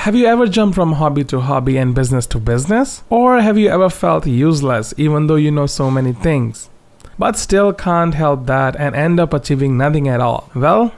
Have you ever jumped from hobby to hobby and business to business? Or have you ever felt useless even though you know so many things, but still can't help that and end up achieving nothing at all? Well,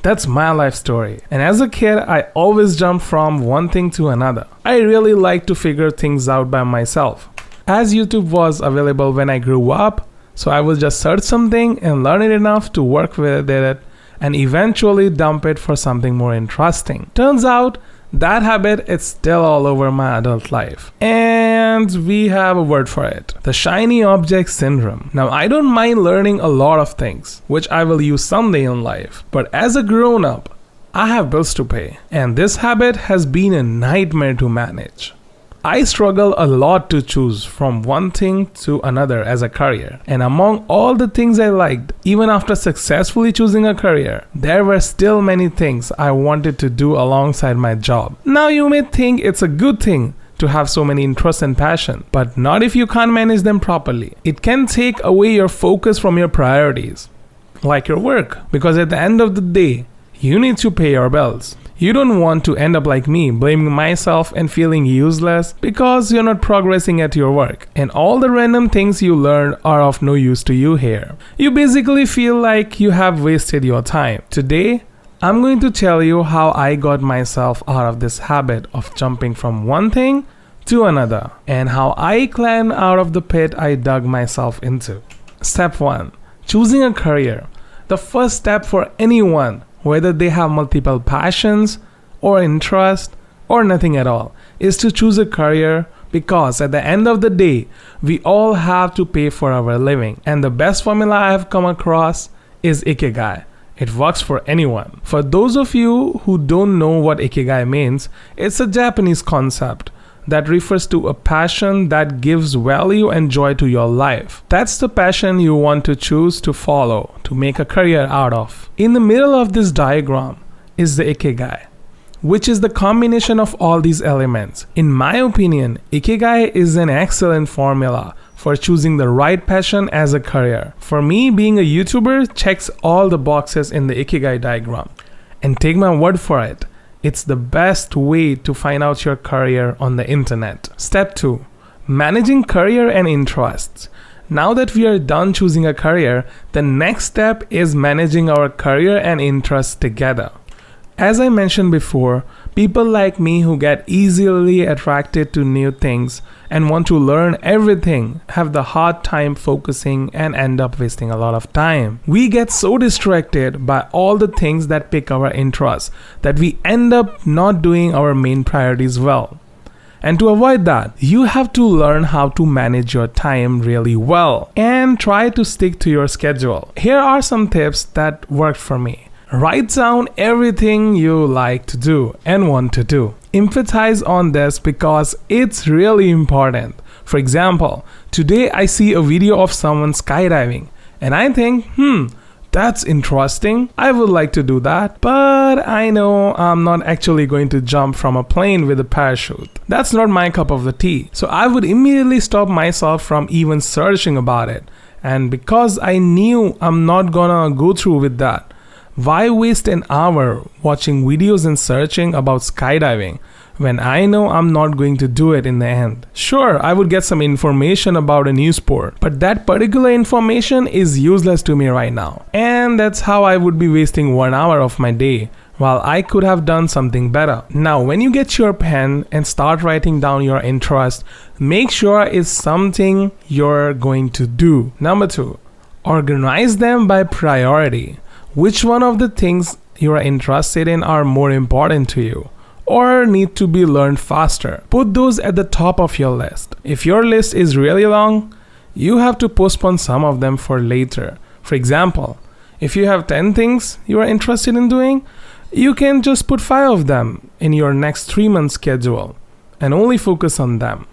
that's my life story. And as a kid, I always jumped from one thing to another. I really liked to figure things out by myself. As YouTube was available when I grew up, so I would just search something and learn it enough to work with it and eventually dump it for something more interesting. Turns out that habit is still all over my adult life. And we have a word for it: the shiny object syndrome. Now, I don't mind learning a lot of things, which I will use someday in life. But as a grown-up, I have bills to pay. And this habit has been a nightmare to manage. I struggle a lot to choose from one thing to another as a career. And among all the things I liked, even after successfully choosing a career, there were still many things I wanted to do alongside my job. Now you may think it's a good thing to have so many interests and passion, but not if you can't manage them properly. It can take away your focus from your priorities, like your work, because at the end of the day, you need to pay your bills. You don't want to end up like me, blaming myself and feeling useless because you're not progressing at your work, and all the random things you learn are of no use to you here. You basically feel like you have wasted your time. Today, I'm going to tell you how I got myself out of this habit of jumping from one thing to another, and how I climbed out of the pit I dug myself into. Step 1. Choosing a career. The first step for anyone, whether they have multiple passions or interests or nothing at all, is to choose a career, because at the end of the day, we all have to pay for our living. And the best formula I have come across is Ikigai. It works for anyone. For those of you who don't know what Ikigai means, it's a Japanese concept that refers to a passion that gives value and joy to your life. That's the passion you want to choose to follow, to make a career out of. In the middle of this diagram is the Ikigai, which is the combination of all these elements. In my opinion, Ikigai is an excellent formula for choosing the right passion as a career. For me, being a YouTuber checks all the boxes in the Ikigai diagram. And take my word for it, it's the best way to find out your career on the internet. Step 2. Managing career and interests. Now that we are done choosing a career, the next step is managing our career and interests together. As I mentioned before, people like me who get easily attracted to new things and want to learn everything have the hard time focusing and end up wasting a lot of time. We get so distracted by all the things that pick our interest that we end up not doing our main priorities well. And to avoid that, you have to learn how to manage your time really well and try to stick to your schedule. Here are some tips that worked for me. Write down everything you like to do and want to do. Emphasize on this because it's really important. For example, today I see a video of someone skydiving and I think, that's interesting. I would like to do that, but I know I'm not actually going to jump from a plane with a parachute. That's not my cup of the tea. So I would immediately stop myself from even searching about it. And because I knew I'm not gonna go through with that, why waste an hour watching videos and searching about skydiving when I know I'm not going to do it in the end? Sure, I would get some information about a new sport, but that particular information is useless to me right now. And that's how I would be wasting 1 hour of my day, while I could have done something better. Now, when you get your pen and start writing down your interest, make sure it's something you're going to do. Number 2, organize them by priority. Which one of the things you are interested in are more important to you or need to be learned faster? Put those at the top of your list. If your list is really long, you have to postpone some of them for later. For example, if you have 10 things you are interested in doing, you can just put 5 of them in your next 3-month schedule and only focus on them.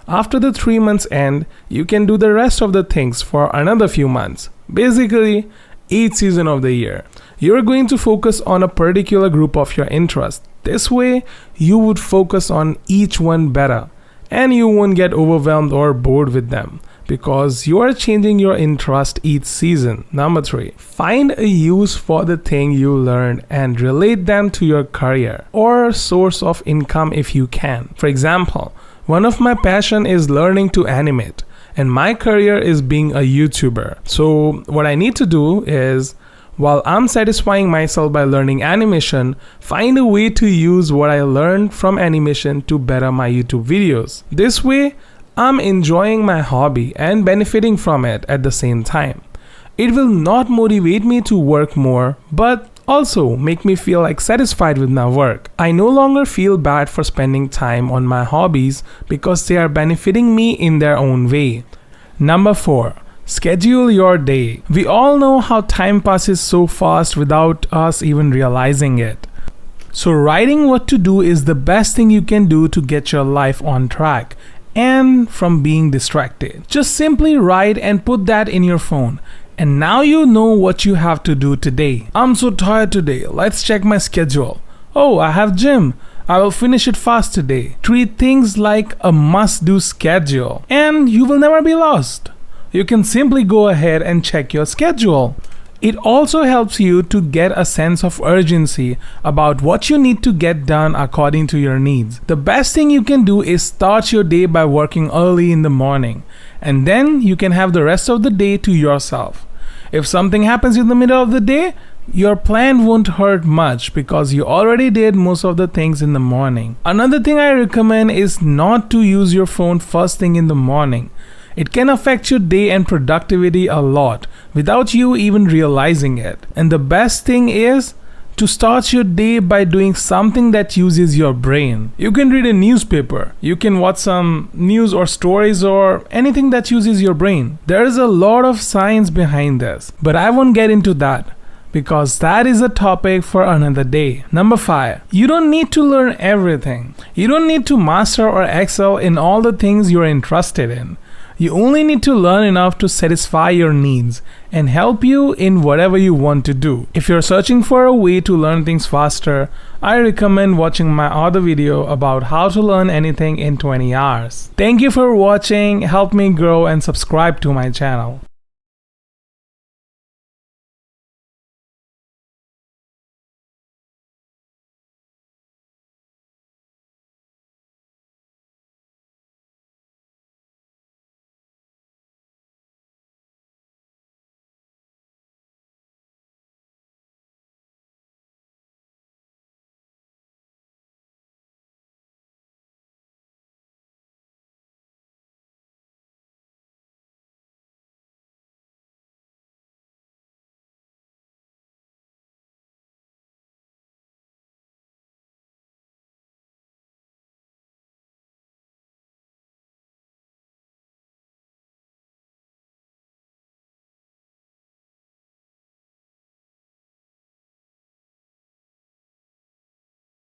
After the 3 months end, you can do the rest of the things for another few months. Basically, each season of the year, you're going to focus on a particular group of your interest. This way, you would focus on each one better and you won't get overwhelmed or bored with them. because you are changing your interest each season. Number 3, find a use for the thing you learned and relate them to your career or source of income if you can. For example, one of my passion is learning to animate, and my career is being a YouTuber. So what I need to do is, while I'm satisfying myself by learning animation, find a way to use what I learned from animation to better my YouTube videos. This way, I'm enjoying my hobby and benefiting from it at the same time. It will not motivate me to work more, but also make me feel like satisfied with my work. I no longer feel bad for spending time on my hobbies because they are benefiting me in their own way. Number 4, schedule your day. We all know how time passes so fast without us even realizing it. So writing what to do is the best thing you can do to get your life on track and from being distracted. Just simply write and put that in your phone. And now you know what you have to do today. I'm so tired today. Let's check my schedule. Oh, I have gym. I will finish it fast today. Treat things like a must-do schedule, and you will never be lost. You can simply go ahead and check your schedule. It also helps you to get a sense of urgency about what you need to get done according to your needs. The best thing you can do is start your day by working early in the morning, and then you can have the rest of the day to yourself. If something happens in the middle of the day, your plan won't hurt much because you already did most of the things in the morning. Another thing I recommend is not to use your phone first thing in the morning. It can affect your day and productivity a lot without you even realizing it. And the best thing is to start your day by doing something that uses your brain. You can read a newspaper, you can watch some news or stories or anything that uses your brain. There is a lot of science behind this, but I won't get into that because that is a topic for another day. Number 5, you don't need to learn everything. You don't need to master or excel in all the things you're interested in. You only need to learn enough to satisfy your needs and help you in whatever you want to do. If you're searching for a way to learn things faster, I recommend watching my other video about how to learn anything in 20 hours. Thank you for watching, help me grow and subscribe to my channel.